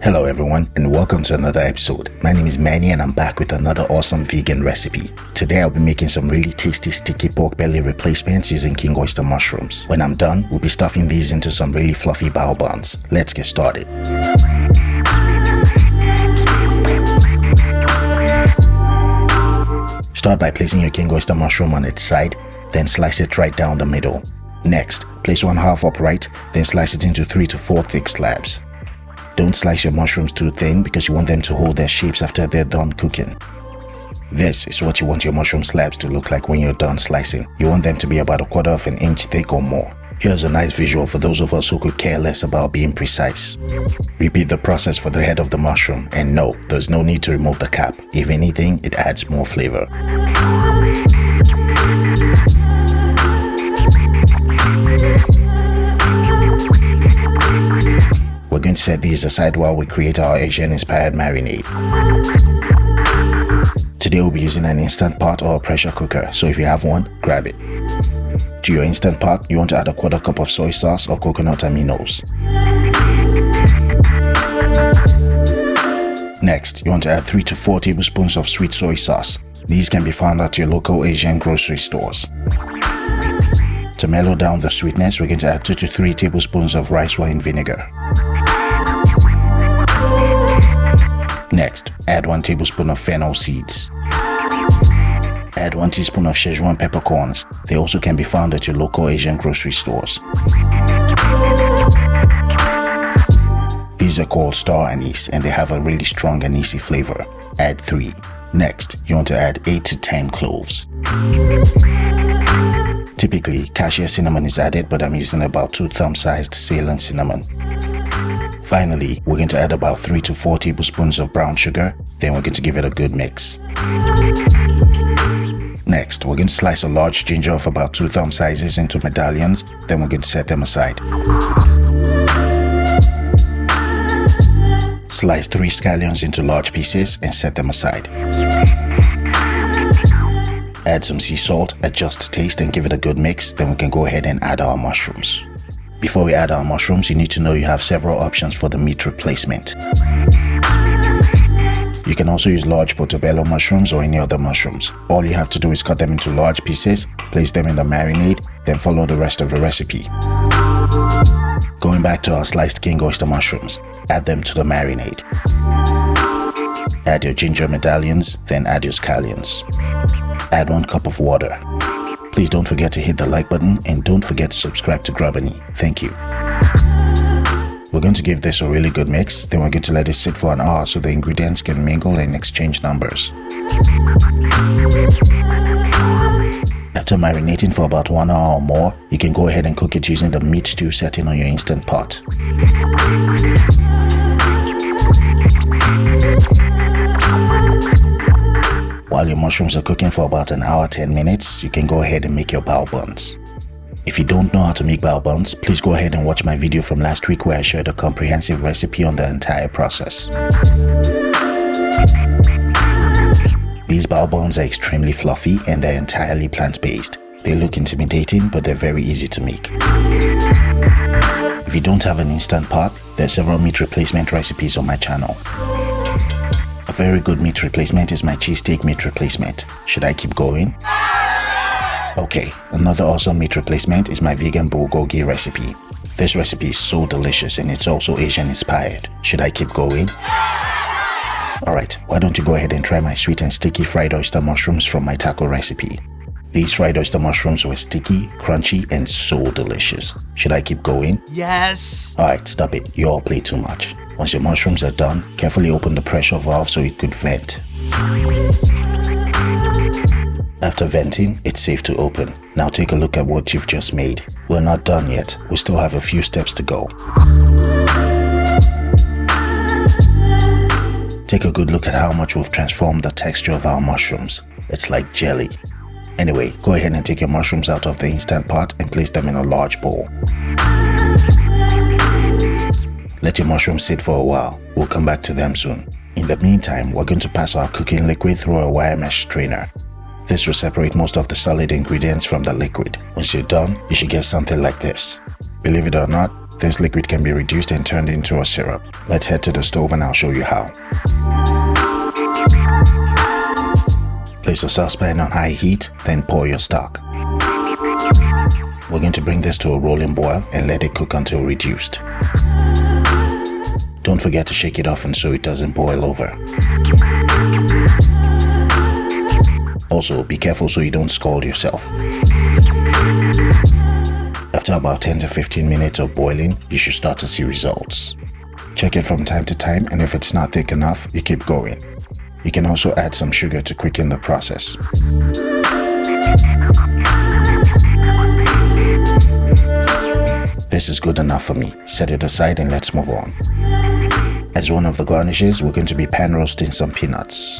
Hello everyone and welcome to another episode. My name is Manny and I'm back with another awesome vegan recipe. Today I'll be making some really tasty sticky pork belly replacements using King Oyster Mushrooms. When I'm done, we'll be stuffing these into some really fluffy bao buns. Let's get started. Start by placing your King Oyster mushroom on its side, then slice it right down the middle. Next, place one half upright, then slice it into 3 to 4 thick slabs. Don't slice your mushrooms too thin because you want them to hold their shapes after they're done cooking. This is what you want your mushroom slabs to look like when you're done slicing. You want them to be about 1/4 of an inch thick or more. Here's a nice visual for those of us who could care less about being precise. Repeat the process for the head of the mushroom, and no, there's no need to remove the cap. If anything, it adds more flavor. We're going to set these aside while we create our Asian-inspired marinade. Today we'll be using an Instant Pot or a pressure cooker, so if you have one, grab it. To your Instant Pot, you want to add 1/4 cup of soy sauce or coconut aminos. Next, you want to add 3 to 4 tablespoons of sweet soy sauce. These can be found at your local Asian grocery stores. To mellow down the sweetness, we're going to add 2 to 3 tablespoons of rice wine vinegar. Next, add 1 tablespoon of fennel seeds. Add 1 teaspoon of Szechuan peppercorns. They also can be found at your local Asian grocery stores. These are called star anise and they have a really strong anisey flavor. Add 3. Next, you want to add 8 to 10 cloves. Typically, cassia cinnamon is added, but I'm using about 2 thumb-sized Ceylon cinnamon. Finally, we're going to add about 3 to 4 tablespoons of brown sugar, then we're going to give it a good mix. Next, we're going to slice a large ginger of about 2 thumb sizes into medallions, then we're going to set them aside. Slice 3 scallions into large pieces and set them aside. Add some sea salt, adjust taste and give it a good mix, then we can go ahead and add our mushrooms. Before we add our mushrooms, you need to know you have several options for the meat replacement. You can also use large portobello mushrooms or any other mushrooms. All you have to do is cut them into large pieces, place them in the marinade, then follow the rest of the recipe. Going back to our sliced King Oyster mushrooms, add them to the marinade. Add your ginger medallions, then add your scallions. Add 1 cup of water. Please don't forget to hit the like button and don't forget to subscribe to Grabani. Thank you. We're going to give this a really good mix, then we're going to let it sit for an hour so the ingredients can mingle and exchange numbers. After marinating for about 1 hour or more, you can go ahead and cook it using the meat stew setting on your Instant Pot. While your mushrooms are cooking for about an hour 10 minutes, you can go ahead and make your bao buns. If you don't know how to make bao buns, please go ahead and watch my video from last week where I shared a comprehensive recipe on the entire process. These bao buns are extremely fluffy and they're entirely plant-based. They look intimidating, but they're very easy to make. If you don't have an Instant Pot, there are several meat replacement recipes on my channel. A very good meat replacement is my cheesesteak meat replacement. Should I keep going? Okay, another awesome meat replacement is my vegan bulgogi recipe. This recipe is so delicious and it's also Asian inspired. Should I keep going? Alright, why don't you go ahead and try my sweet and sticky fried oyster mushrooms from my taco recipe. These fried oyster mushrooms were sticky, crunchy, and so delicious. Should I keep going? Yes! Alright, stop it. You all play too much. Once your mushrooms are done, carefully open the pressure valve so it could vent. After venting, it's safe to open. Now take a look at what you've just made. We're not done yet. We still have a few steps to go. Take a good look at how much we've transformed the texture of our mushrooms. It's like jelly. Anyway, go ahead and take your mushrooms out of the Instant Pot and place them in a large bowl. Let your mushrooms sit for a while. We'll come back to them soon. In the meantime, we're going to pass our cooking liquid through a wire mesh strainer. This will separate most of the solid ingredients from the liquid. Once you're done, you should get something like this. Believe it or not, this liquid can be reduced and turned into a syrup. Let's head to the stove and I'll show you how. Place a saucepan on high heat, then pour your stock. We're going to bring this to a rolling boil and let it cook until reduced. Don't forget to shake it often so it doesn't boil over. Also, be careful so you don't scald yourself. After about 10 to 15 minutes of boiling, you should start to see results. Check it from time to time, and if it's not thick enough, you keep going. You can also add some sugar to quicken the process. This is good enough for me. Set it aside and let's move on. As one of the garnishes, we're going to be pan roasting some peanuts.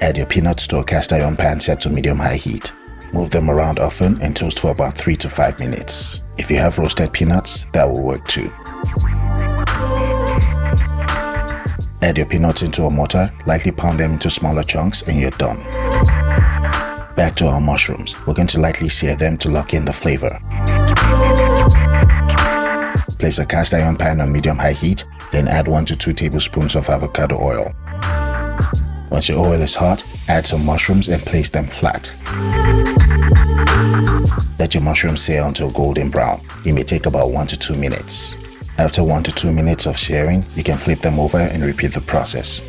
Add your peanuts to a cast iron pan set to medium-high heat. Move them around often and toast for about 3 to 5 minutes. If you have roasted peanuts, that will work too. Add your peanuts into a mortar, lightly pound them into smaller chunks, and you're done. Back to our mushrooms. We're going to lightly sear them to lock in the flavor. Place a cast iron pan on medium-high heat, then add 1 to 2 tablespoons of avocado oil. Once your oil is hot, add some mushrooms and place them flat. Let your mushrooms sear until golden brown. It may take about 1 to 2 minutes. After 1 to 2 minutes of searing, you can flip them over and repeat the process.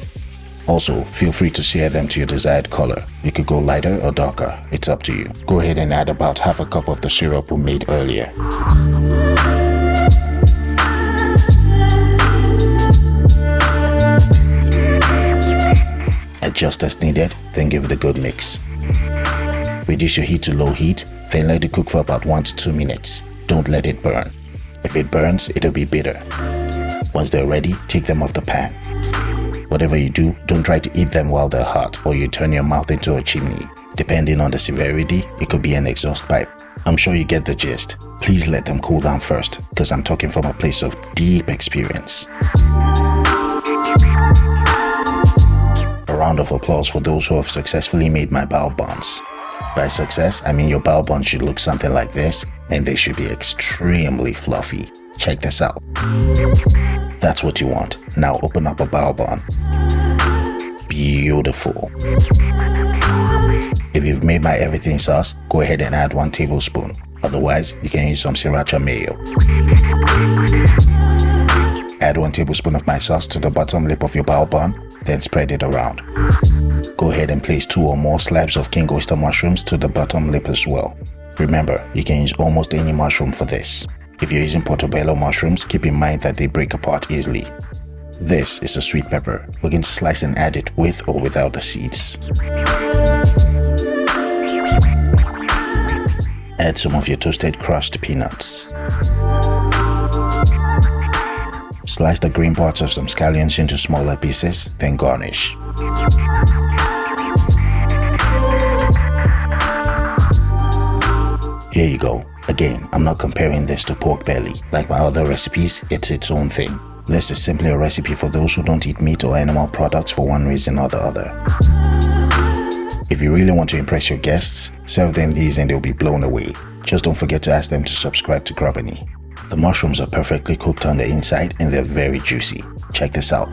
Also, feel free to sear them to your desired color. You could go lighter or darker, it's up to you. Go ahead and add about half a cup of the syrup we made earlier. Adjust as needed, then give it a good mix. Reduce your heat to low heat, then let it cook for about 1 to 2 minutes. Don't let it burn. If it burns, it'll be bitter. Once they're ready, take them off the pan. Whatever you do, don't try to eat them while they're hot or you turn your mouth into a chimney. Depending on the severity, it could be an exhaust pipe. I'm sure you get the gist. Please let them cool down first, because I'm talking from a place of deep experience. A round of applause for those who have successfully made my bao buns. By success, I mean your bao buns should look something like this, and they should be extremely fluffy. Check this out. That's what you want. Now open up a bao bun. Beautiful. If you've made my everything sauce, go ahead and add 1 tablespoon. Otherwise, you can use some sriracha mayo. Add 1 tablespoon of my sauce to the bottom lip of your bao bun, then spread it around. Go ahead and place 2 or more slabs of King Oyster Mushrooms to the bottom lip as well. Remember, you can use almost any mushroom for this. If you're using portobello mushrooms, keep in mind that they break apart easily. This is a sweet pepper. We're going to slice and add it with or without the seeds. Add some of your toasted crushed peanuts. Slice the green parts of some scallions into smaller pieces, then garnish. Here you go. Again, I'm not comparing this to pork belly. Like my other recipes, it's its own thing. This is simply a recipe for those who don't eat meat or animal products for one reason or the other. If you really want to impress your guests, serve them these and they'll be blown away. Just don't forget to ask them to subscribe to Company. The mushrooms are perfectly cooked on the inside and they're very juicy. Check this out.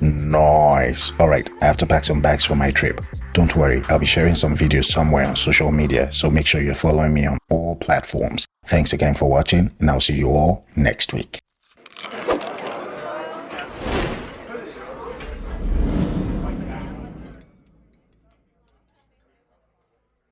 Nice. Alright, I have to pack some bags for my trip. Don't worry, I'll be sharing some videos somewhere on social media, so make sure you're following me on all platforms. Thanks again for watching, and I'll see you all next week.